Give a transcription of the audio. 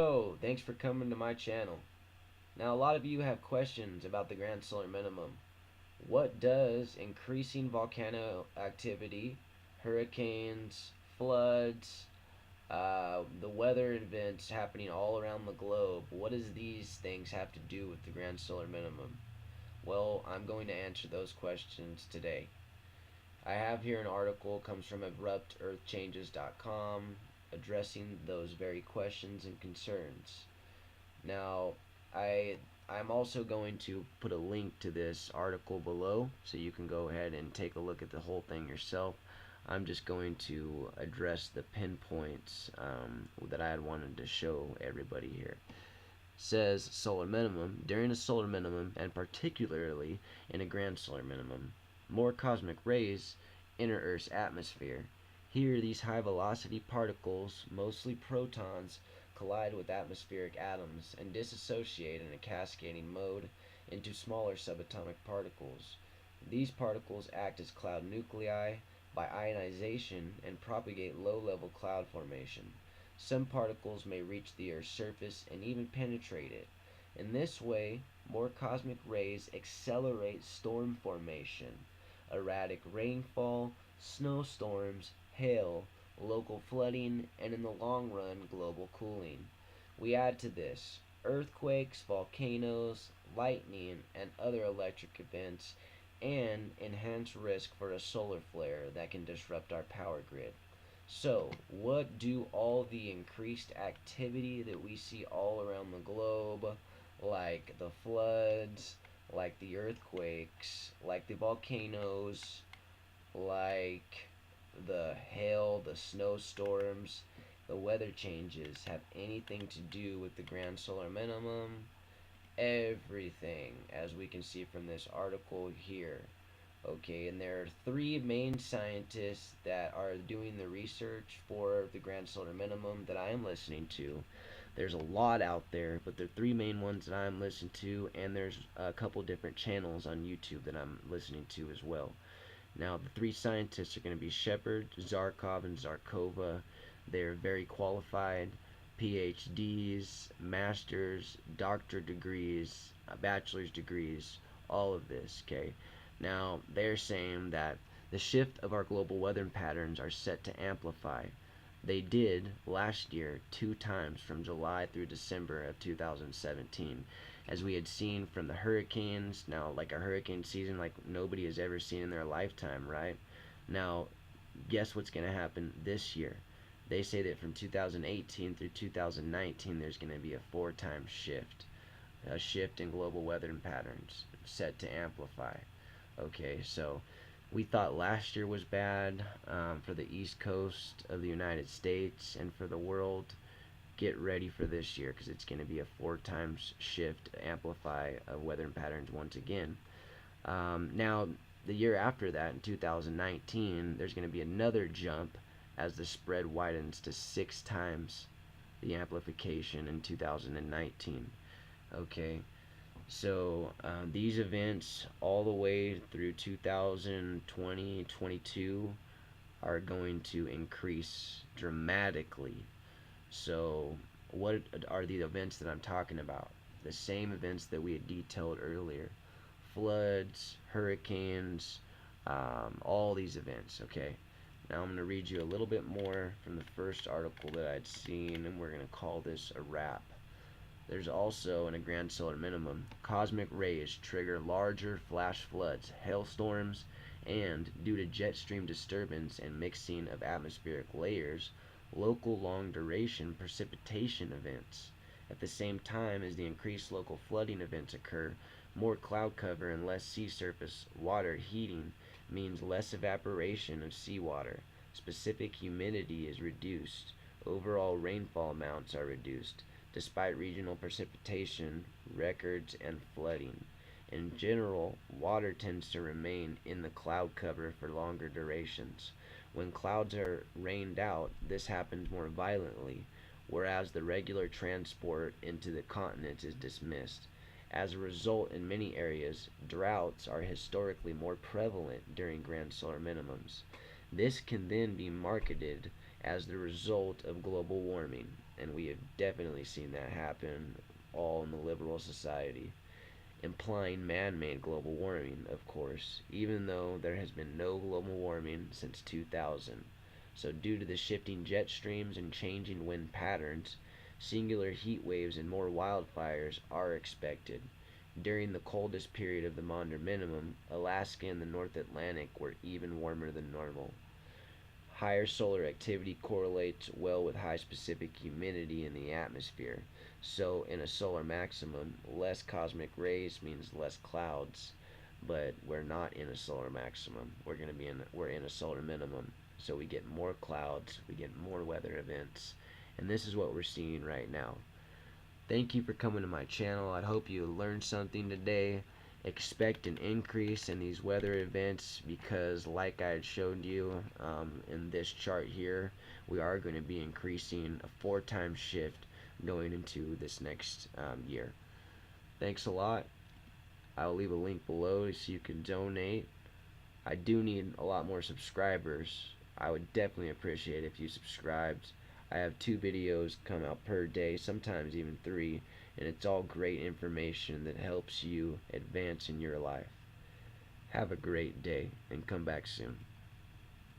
So, thanks for coming to my channel. Now, a lot of you have questions about the grand solar minimum. What does increasing volcano activity, hurricanes, floods, the weather events happening all around the globe, what does these things have to do with the grand solar minimum? Well, I'm going to answer those questions today. I have here an article, comes from abruptearthchanges.com, addressing those very questions and concerns. Now, I I'm also going to put a link to this article below so you can go ahead and take a look at the whole thing yourself. I'm just going to address the pinpoints that I had wanted to show everybody here. Says solar minimum. During a solar minimum, and particularly in a grand solar minimum, more cosmic rays enter Earth's atmosphere. Here, these high velocity particles, mostly protons, collide with atmospheric atoms and dissociate in a cascading mode into smaller subatomic particles. These particles act as cloud nuclei by ionization and propagate low level cloud formation. Some particles may reach the Earth's surface and even penetrate it. In this way, more cosmic rays accelerate storm formation, erratic rainfall, snowstorms, hail, local flooding, and in the long run, global cooling. We add to this earthquakes, volcanoes, lightning, and other electric events, and enhanced risk for a solar flare that can disrupt our power grid. So, what do all the increased activity that we see all around the globe, like the floods, like the earthquakes, like the volcanoes, like the hail, the snowstorms, the weather changes, have anything to do with the grand solar minimum? Everything, as we can see from this article here. Okay, and there are three main scientists that are doing the research for the grand solar minimum that I am listening to. There's a lot out there, but the three main ones that I'm listening to, and there's a couple different channels on YouTube that I'm listening to as well. Now, the three scientists are going to be Shepard, Zarkov, and Zarkova. They're very qualified, PhDs, masters, doctorate degrees, bachelor's degrees, all of this, okay? Now, they're saying that the shift of our global weather patterns are set to amplify. They did last year 2 times from July through December of 2017, as we had seen from the hurricanes. Now, like a hurricane season like nobody has ever seen in their lifetime, right? Now, guess what's going to happen this year? They say that from 2018 through 2019, there's going to be a 4 times shift, a shift in global weather patterns set to amplify. Okay, so we thought last year was bad for the east coast of the United States and for the world. Get ready for this year because it's going to be a 4 times shift, amplify of weather patterns once again. Now, the year after that, in 2019, there's going to be another jump as the spread widens to 6 times the amplification in 2019. Okay, so these events all the way through 2020, 22 are going to increase dramatically. So what are the events that I'm talking about? The same events that we had detailed earlier. Floods, hurricanes, all these events, okay? Now I'm going to read you a little bit more from the first article that I'd seen, and we're going to call this a wrap. There's also, in a grand solar minimum, cosmic rays trigger larger flash floods, hailstorms, and, due to jet stream disturbance and mixing of atmospheric layers, local long-duration precipitation events. At the same time as the increased local flooding events occur, more cloud cover and less sea surface water heating means less evaporation of seawater. Specific humidity is reduced. Overall rainfall amounts are reduced despite regional precipitation records and flooding. In general, water tends to remain in the cloud cover for longer durations. When clouds are rained out, this happens more violently, whereas the regular transport into the continents is dismissed. As a result, in many areas, droughts are historically more prevalent during grand solar minimums. This can then be marketed as the result of global warming. and we have definitely seen that happen all in the liberal society, implying man-made global warming, of course, even though there has been no global warming since 2000. So due to the shifting jet streams and changing wind patterns, singular heat waves and more wildfires are expected. During the coldest period of the modern minimum, Alaska and the North Atlantic were even warmer than normal. Higher solar activity correlates well with high specific humidity in the atmosphere. So, in a solar maximum, less cosmic rays means less clouds, but we're not in a solar maximum. We're in a solar minimum. So we get more clouds, we get more weather events, and this is what we're seeing right now. Thank you for coming to my channel. I hope you learned something today. Expect an increase in these weather events because, like I had showed you in this chart here, we are going to be increasing a 4-time shift going into this next year. Thanks a lot. I'll leave a link below so you can donate. I do need a lot more subscribers. I would definitely appreciate if you subscribed. I have 2 videos come out per day, sometimes even 3, and it's all great information that helps you advance in your life. Have a great day and come back soon.